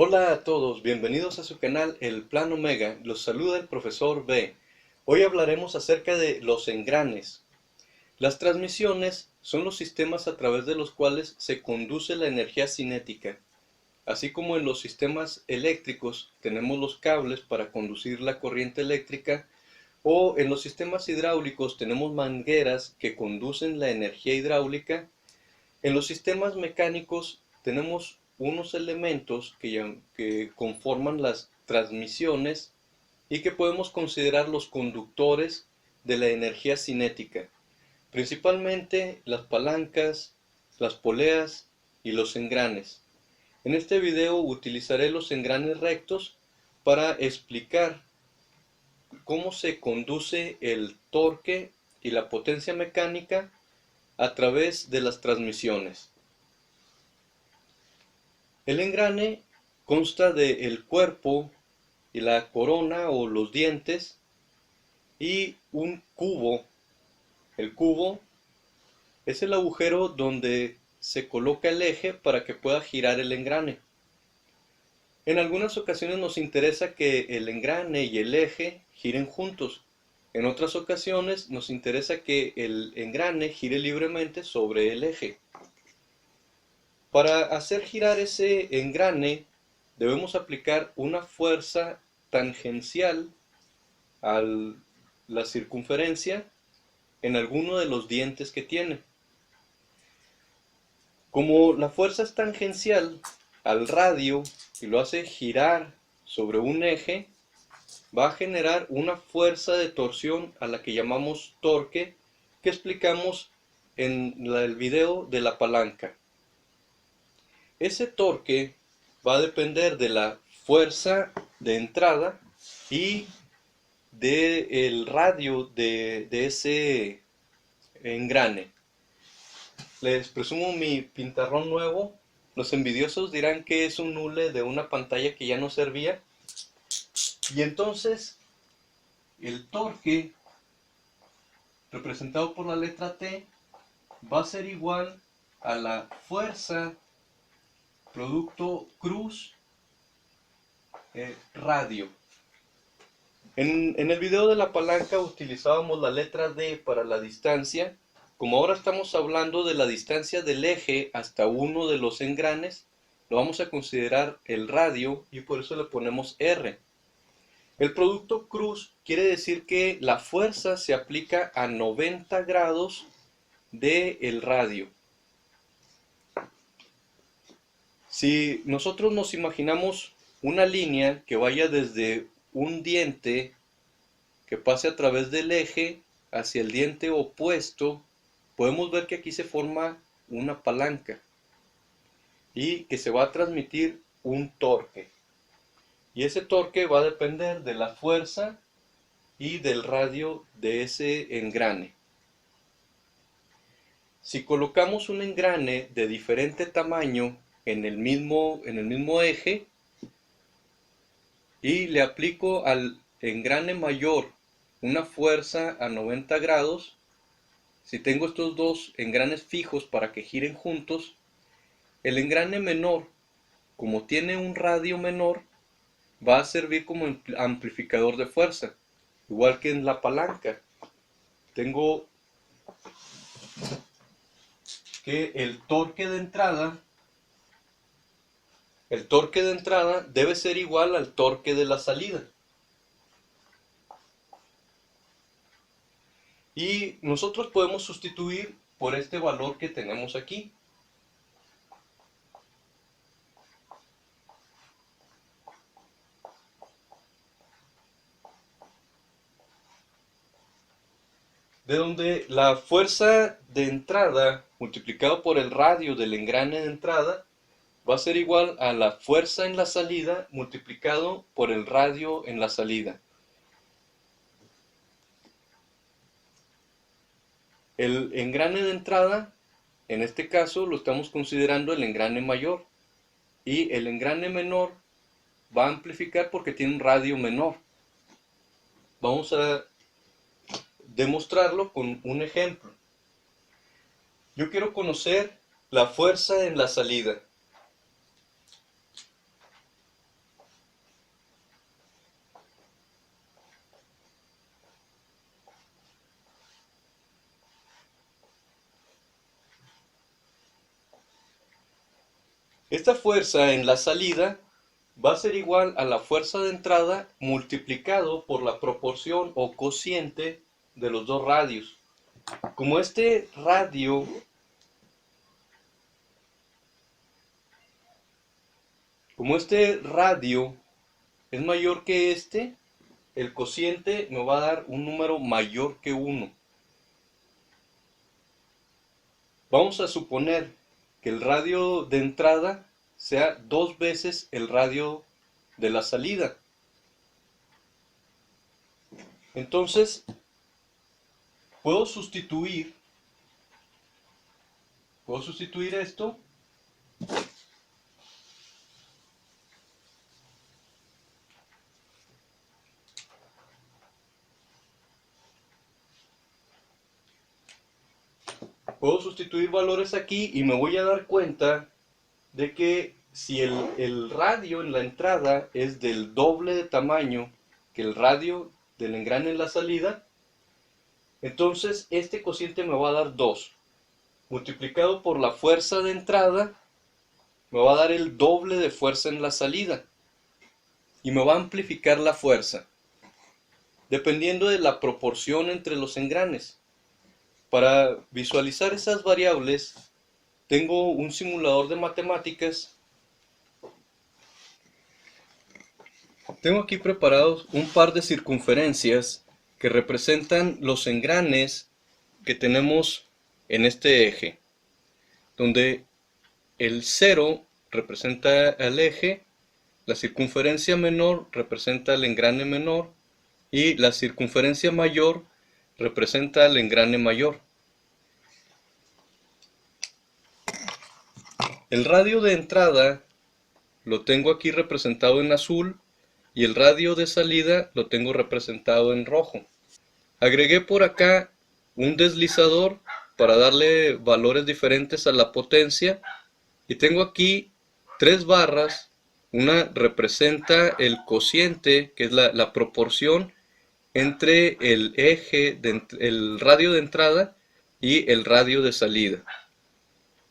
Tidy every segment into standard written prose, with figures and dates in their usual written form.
Hola a todos, bienvenidos a su canal El Plan Omega. Los saluda el profesor B. Hoy hablaremos acerca de los engranes. Las transmisiones son los sistemas a través de los cuales se conduce la energía cinética. Así como en los sistemas eléctricos tenemos los cables para conducir la corriente eléctrica, o en los sistemas hidráulicos tenemos mangueras que conducen la energía hidráulica. En los sistemas mecánicos tenemos unos elementos que conforman las transmisiones y que podemos considerar los conductores de la energía cinética, principalmente las palancas, las poleas y los engranes. En este video utilizaré los engranes rectos para explicar cómo se conduce el torque y la potencia mecánica a través de las transmisiones. El engrane consta del cuerpo y la corona o los dientes y un cubo. El cubo es el agujero donde se coloca el eje para que pueda girar el engrane. En algunas ocasiones nos interesa que el engrane y el eje giren juntos. En otras ocasiones nos interesa que el engrane gire libremente sobre el eje. Para hacer girar ese engrane debemos aplicar una fuerza tangencial a la circunferencia en alguno de los dientes que tiene. Como la fuerza es tangencial al radio y lo hace girar sobre un eje, va a generar una fuerza de torsión a la que llamamos torque, que explicamos en el video de la palanca. Ese torque va a depender de la fuerza de entrada y del radio de ese engrane. Les presumo mi pintarrón nuevo. Los envidiosos dirán que es un hule de una pantalla que ya no servía. Y entonces el torque, representado por la letra T, va a ser igual a la fuerza producto cruz radio. En el video de la palanca utilizábamos la letra D para la distancia. Como ahora estamos hablando de la distancia del eje hasta uno de los engranes, lo vamos a considerar el radio y por eso le ponemos R. El producto cruz quiere decir que la fuerza se aplica a 90 grados del radio. Si nosotros nos imaginamos una línea que vaya desde un diente que pase a través del eje hacia el diente opuesto, podemos ver que aquí se forma una palanca y que se va a transmitir un torque. Y ese torque va a depender de la fuerza y del radio de ese engrane. Si colocamos un engrane de diferente tamaño en el mismo eje y le aplico al engrane mayor una fuerza a 90 grados, si tengo estos dos engranes fijos para que giren juntos, el engrane menor, como tiene un radio menor, va a servir como amplificador de fuerza, igual que en la palanca. Tengo que el torque de entrada debe ser igual al torque de la salida. Y nosotros podemos sustituir por este valor que tenemos aquí. De donde la fuerza de entrada multiplicado por el radio del engrane de entrada va a ser igual a la fuerza en la salida multiplicado por el radio en la salida. El engrane de entrada, en este caso lo estamos considerando el engrane mayor, y el engrane menor va a amplificar porque tiene un radio menor. Vamos a demostrarlo con un ejemplo. Yo quiero conocer la fuerza en la salida. Esta fuerza en la salida va a ser igual a la fuerza de entrada multiplicado por la proporción o cociente de los dos radios. Como este radio es mayor que este, el cociente me va a dar un número mayor que 1. Vamos a suponer que el radio de entrada sea 2 veces el radio de la salida. Entonces, puedo sustituir esto puedo sustituir valores aquí y me voy a dar cuenta de que si el radio en la entrada es del doble de tamaño que el radio del engrane en la salida, entonces este cociente me va a dar 2. Multiplicado por la fuerza de entrada, me va a dar el doble de fuerza en la salida. Y me va a amplificar la fuerza, dependiendo de la proporción entre los engranes. Para visualizar esas variables, tengo un simulador de matemáticas. Tengo aquí preparados un par de circunferencias que representan los engranes que tenemos en este eje, donde el 0 representa al eje, la circunferencia menor representa el engrane menor y la circunferencia mayor representa el engrane mayor. El radio de entrada lo tengo aquí representado en azul y el radio de salida lo tengo representado en rojo. Agregué por acá un deslizador para darle valores diferentes a la potencia y tengo aquí 3 barras. Una representa el cociente, que es la proporción entre el el radio de entrada y el radio de salida.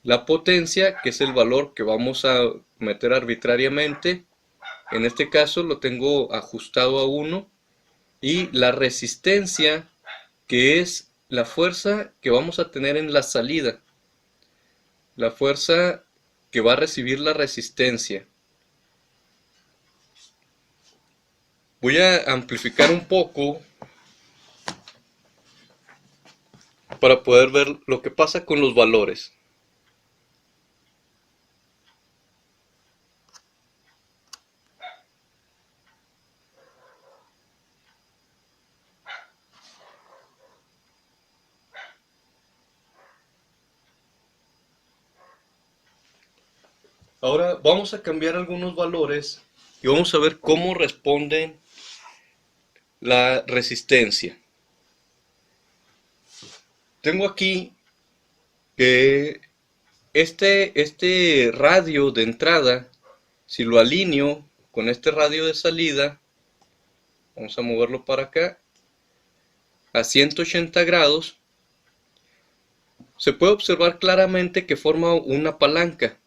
La potencia, que es el valor que vamos a meter arbitrariamente, en este caso lo tengo ajustado a 1, y la resistencia, que es la fuerza que vamos a tener en la salida, la fuerza que va a recibir la resistencia. Voy a amplificar un poco para poder ver lo que pasa con los valores. Ahora vamos a cambiar algunos valores y vamos a ver cómo responde la resistencia. Tengo aquí que este radio de entrada, si lo alineo con este radio de salida, vamos a moverlo para acá, a 180 grados, se puede observar claramente que forma una palanca.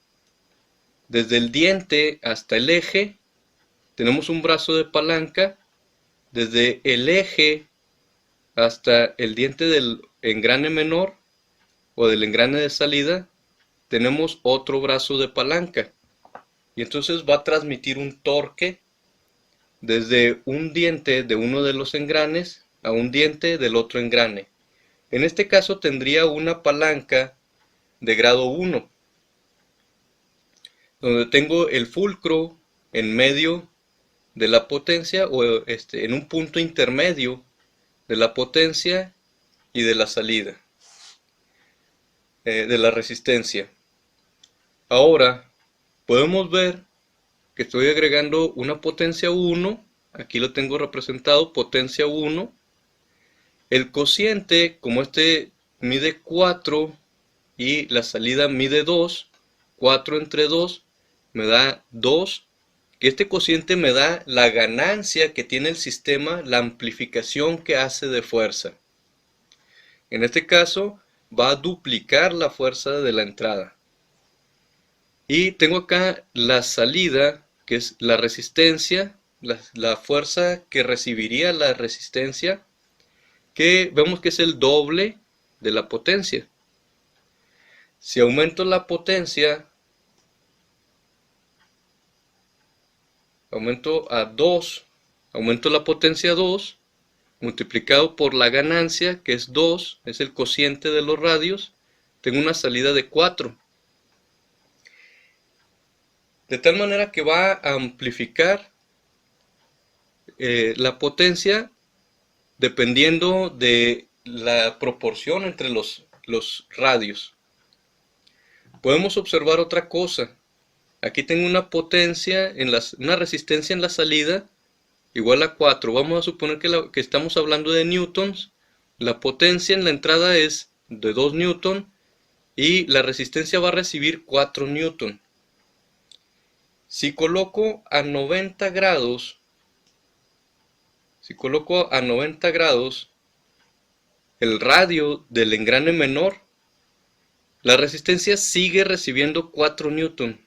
Desde el diente hasta el eje tenemos un brazo de palanca. Desde el eje hasta el diente del engrane menor o del engrane de salida tenemos otro brazo de palanca. Y entonces va a transmitir un torque desde un diente de uno de los engranes a un diente del otro engrane. En este caso tendría una palanca de grado 1, donde tengo el fulcro en medio de la potencia o en un punto intermedio de la potencia y de la salida, de la resistencia. Ahora podemos ver que estoy agregando una potencia 1, aquí lo tengo representado, potencia 1. El cociente, como este mide 4 y la salida mide 2, 4 entre 2 me da 2, que este cociente me da la ganancia que tiene el sistema, la amplificación que hace de fuerza. En este caso va a duplicar la fuerza de la entrada. Y tengo acá la salida, que es la resistencia, la fuerza que recibiría la resistencia, que vemos que es el doble de la potencia. Si aumento la potencia, aumento a 2, aumento la potencia a 2, multiplicado por la ganancia, que es 2, es el cociente de los radios, tengo una salida de 4. De tal manera que va a amplificar la potencia dependiendo de la proporción entre los radios. Podemos observar otra cosa. Aquí tengo una potencia, una resistencia en la salida igual a 4. Vamos a suponer que estamos hablando de newtons. La potencia en la entrada es de 2 newton y la resistencia va a recibir 4 newton. Si coloco a 90 grados, el radio del engrane menor, la resistencia sigue recibiendo 4 newton.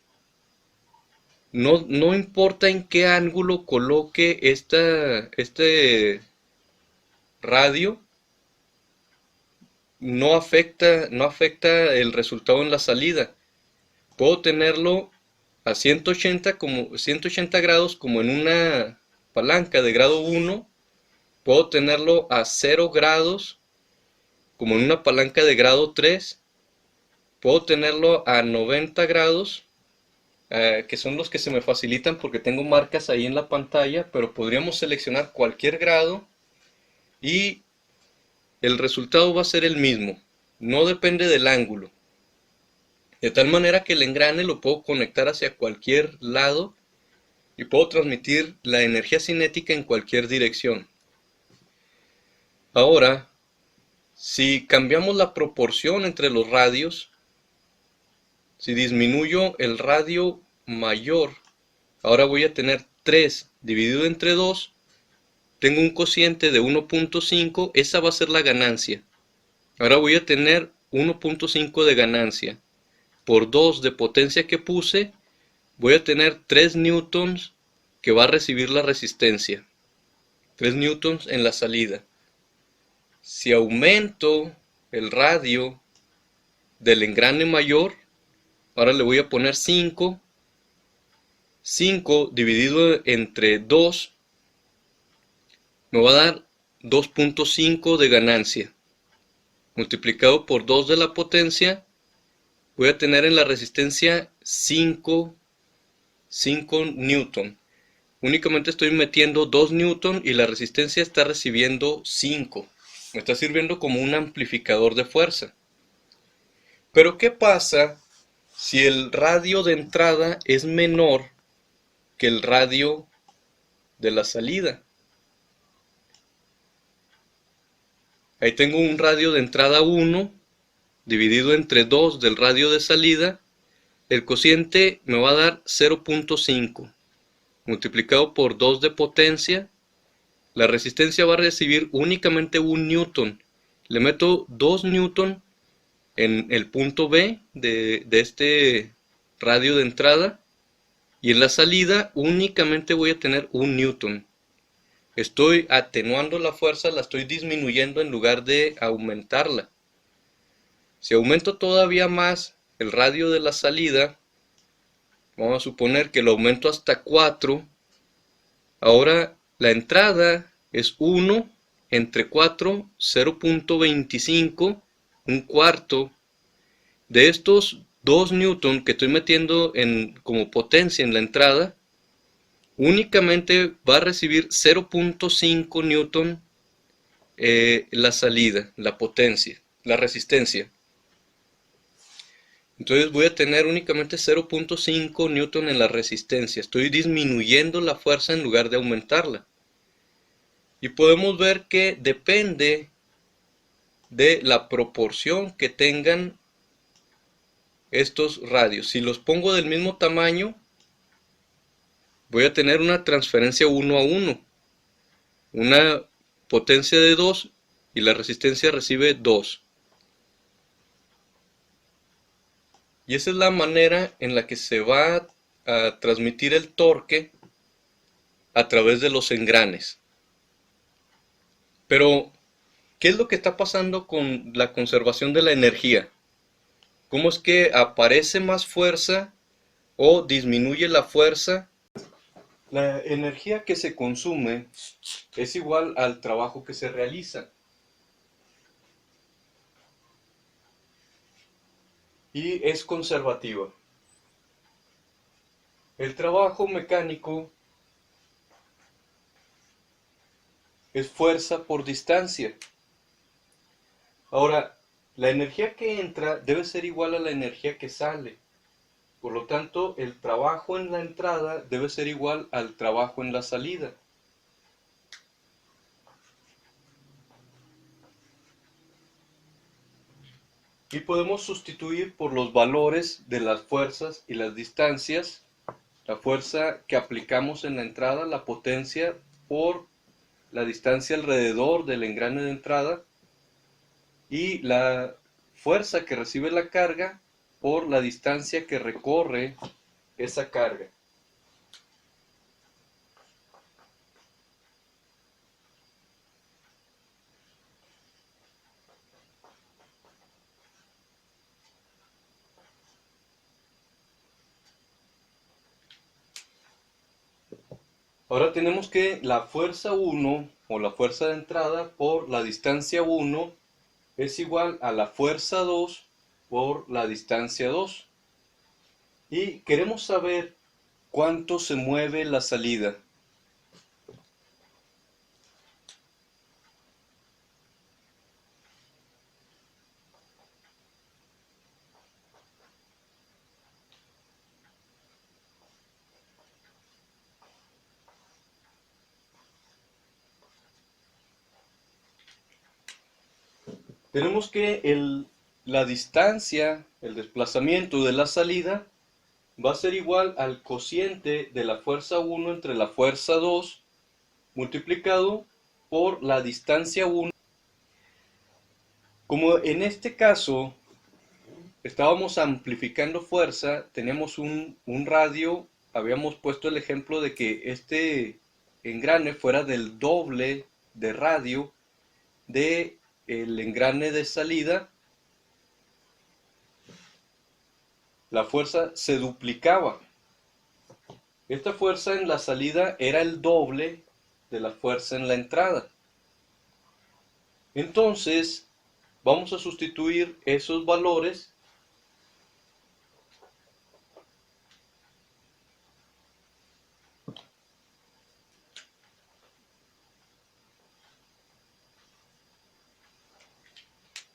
No importa en qué ángulo coloque este radio, no afecta el resultado en la salida. Puedo tenerlo a 180 grados como en una palanca de grado 1. Puedo tenerlo a 0 grados como en una palanca de grado 3. Puedo tenerlo a 90 grados, que son los que se me facilitan porque tengo marcas ahí en la pantalla, pero podríamos seleccionar cualquier grado y el resultado va a ser el mismo. No depende del ángulo. De tal manera que el engrane lo puedo conectar hacia cualquier lado y puedo transmitir la energía cinética en cualquier dirección. Ahora, si cambiamos la proporción entre los radios, si disminuyo el radio mayor, ahora voy a tener 3 dividido entre 2, tengo un cociente de 1.5, esa va a ser la ganancia. Ahora voy a tener 1.5 de ganancia. Por 2 de potencia que puse, voy a tener 3 newtons que va a recibir la resistencia. 3 newtons en la salida. Si aumento el radio del engrane mayor, ahora le voy a poner 5. 5 dividido entre 2 me va a dar 2.5 de ganancia. Multiplicado por 2 de la potencia, voy a tener en la resistencia 5 newton. Únicamente estoy metiendo 2 newton y la resistencia está recibiendo 5. Me está sirviendo como un amplificador de fuerza. Pero ¿qué pasa si el radio de entrada es menor que el radio de la salida? Ahí tengo un radio de entrada 1 dividido entre 2 del radio de salida. El cociente me va a dar 0.5 multiplicado por 2 de potencia. La resistencia va a recibir únicamente 1 newton. Le meto 2 newton en el punto B de este radio de entrada y en la salida únicamente voy a tener 1 newton. Estoy atenuando la fuerza, la estoy disminuyendo en lugar de aumentarla. Si aumento todavía más el radio de la salida, vamos a suponer que lo aumento hasta 4. Ahora la entrada es 1 entre 4, 0.25, un cuarto. De estos 2 newton que estoy metiendo como potencia en la entrada, únicamente va a recibir 0.5 newton la salida, la potencia, la resistencia. Entonces voy a tener únicamente 0.5 newton en la resistencia. Estoy disminuyendo la fuerza en lugar de aumentarla. Y podemos ver que depende de la proporción que tengan estos radios. Si los pongo del mismo tamaño, voy a tener una transferencia 1 a 1. Una potencia de 2 y la resistencia recibe 2. Y esa es la manera en la que se va a transmitir el torque a través de los engranes. Pero, ¿qué es lo que está pasando con la conservación de la energía? ¿Cómo es que aparece más fuerza o disminuye la fuerza? La energía que se consume es igual al trabajo que se realiza. Y es conservativa. El trabajo mecánico es fuerza por distancia. Ahora, la energía que entra debe ser igual a la energía que sale. Por lo tanto, el trabajo en la entrada debe ser igual al trabajo en la salida. Y podemos sustituir por los valores de las fuerzas y las distancias, la fuerza que aplicamos en la entrada, la potencia, por la distancia alrededor del engrane de entrada, y la fuerza que recibe la carga por la distancia que recorre esa carga. Ahora tenemos que la fuerza 1 o la fuerza de entrada por la distancia 1 es igual a la fuerza 2 por la distancia 2. Y queremos saber cuánto se mueve la salida. Tenemos que la distancia, el desplazamiento de la salida va a ser igual al cociente de la fuerza 1 entre la fuerza 2 multiplicado por la distancia 1. Como en este caso estábamos amplificando fuerza, teníamos un radio, habíamos puesto el ejemplo de que este engrane fuera del doble de radio de el engrane de salida. La fuerza se duplicaba. Esta fuerza en la salida era el doble de la fuerza en la entrada. Entonces, vamos a sustituir esos valores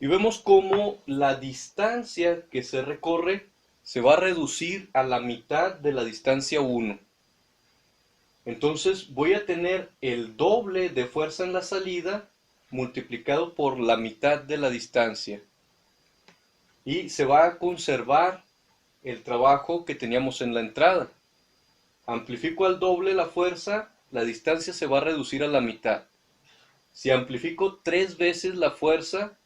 y vemos cómo la distancia que se recorre se va a reducir a la mitad de la distancia 1. Entonces voy a tener el doble de fuerza en la salida multiplicado por la mitad de la distancia. Y se va a conservar el trabajo que teníamos en la entrada. Amplifico al doble la fuerza, la distancia se va a reducir a la mitad. Si amplifico 3 veces la fuerza,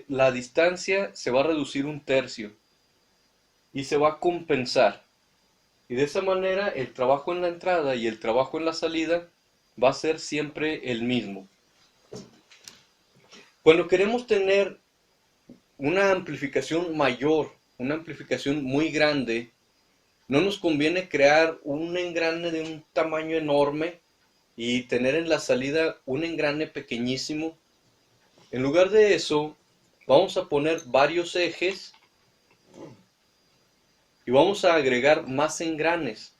la distancia se va a reducir 1/3 y se va a compensar. Y de esa manera el trabajo en la entrada y el trabajo en la salida va a ser siempre el mismo. Cuando queremos tener una amplificación mayor, una amplificación muy grande, no nos conviene crear un engrane de un tamaño enorme y tener en la salida un engrane pequeñísimo. En lugar de eso, vamos a poner varios ejes y vamos a agregar más engranes.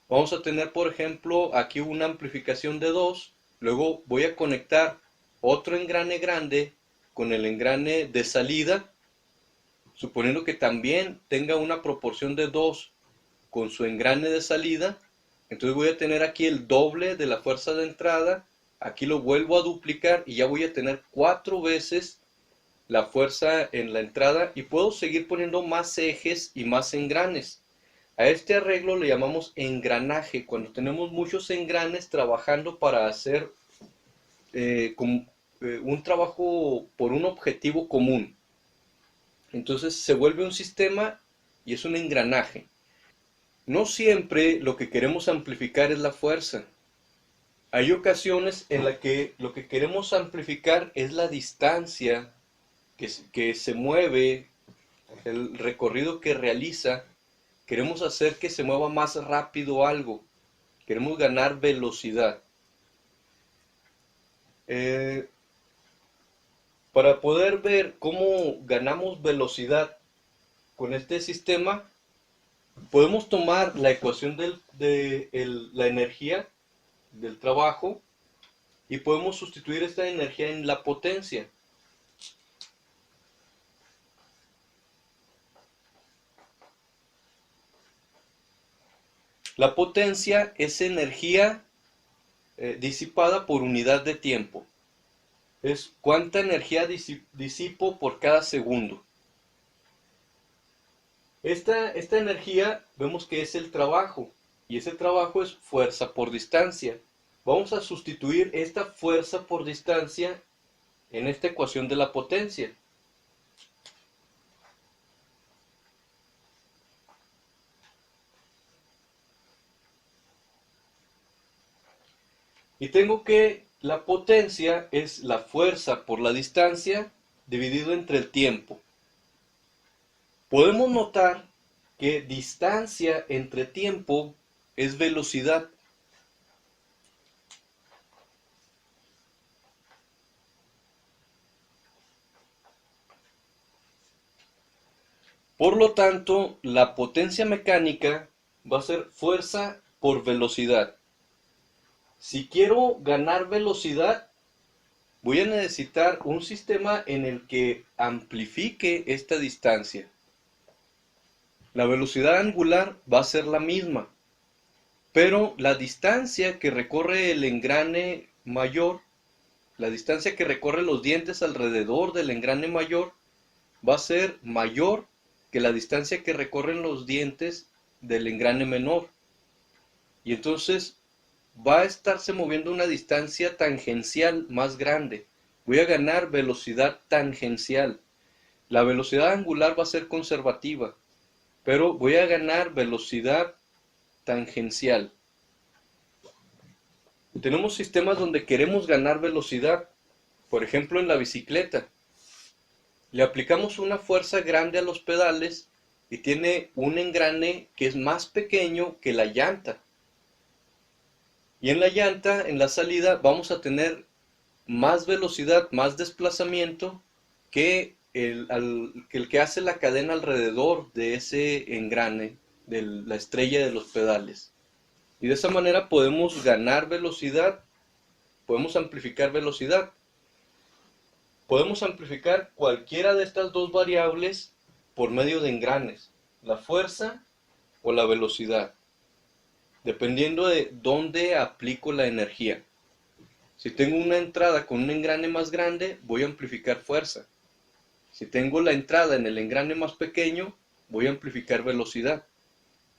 Vamos a tener, por ejemplo, aquí una amplificación de 2, luego voy a conectar otro engrane grande con el engrane de salida, suponiendo que también tenga una proporción de 2 con su engrane de salida. Entonces voy a tener aquí el doble de la fuerza de entrada, aquí lo vuelvo a duplicar y ya voy a tener 4 veces la fuerza en la entrada y puedo seguir poniendo más ejes y más engranes. A este arreglo le llamamos engranaje, cuando tenemos muchos engranes trabajando para hacer un trabajo por un objetivo común. Entonces se vuelve un sistema y es un engranaje. No siempre lo que queremos amplificar es la fuerza. Hay ocasiones en las que lo que queremos amplificar es la distancia que se mueve, el recorrido que realiza. Queremos hacer que se mueva más rápido algo. Queremos ganar velocidad. Para poder ver cómo ganamos velocidad con este sistema, podemos tomar la ecuación de la energía del trabajo y podemos sustituir esta energía en la potencia. La potencia es energía disipada por unidad de tiempo. Es cuánta energía disipo por cada segundo. Esta energía vemos que es el trabajo, y ese trabajo es fuerza por distancia. Vamos a sustituir esta fuerza por distancia en esta ecuación de la potencia. Y tengo que la potencia es la fuerza por la distancia dividido entre el tiempo. Podemos notar que distancia entre tiempo es velocidad. Por lo tanto, la potencia mecánica va a ser fuerza por velocidad. Si quiero ganar velocidad, voy a necesitar un sistema en el que amplifique esta distancia. La velocidad angular va a ser la misma, pero la distancia que recorre el engrane mayor, la distancia que recorre los dientes alrededor del engrane mayor, va a ser mayor que la distancia que recorren los dientes del engrane menor. Y entonces va a estarse moviendo una distancia tangencial más grande. Voy a ganar velocidad tangencial. La velocidad angular va a ser conservativa, pero voy a ganar velocidad tangencial. Tenemos sistemas donde queremos ganar velocidad. Por ejemplo, en la bicicleta. Le aplicamos una fuerza grande a los pedales y tiene un engrane que es más pequeño que la llanta. Y en la llanta, en la salida, vamos a tener más velocidad, más desplazamiento que el que hace la cadena alrededor de ese engrane, de la estrella de los pedales. Y de esa manera podemos ganar velocidad, podemos amplificar velocidad. Podemos amplificar cualquiera de estas dos variables por medio de engranes, la fuerza o la velocidad, dependiendo de dónde aplico la energía. Si tengo una entrada con un engrane más grande, voy a amplificar fuerza. Si tengo la entrada en el engrane más pequeño, voy a amplificar velocidad.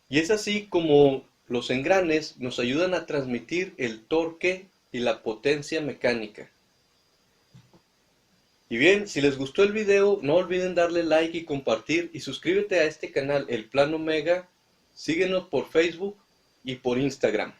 Y es así como los engranes nos ayudan a transmitir el torque y la potencia mecánica. Y bien, si les gustó el video, no olviden darle like y compartir y suscríbete a este canal, El Plan Omega. Síguenos por Facebook y por Instagram.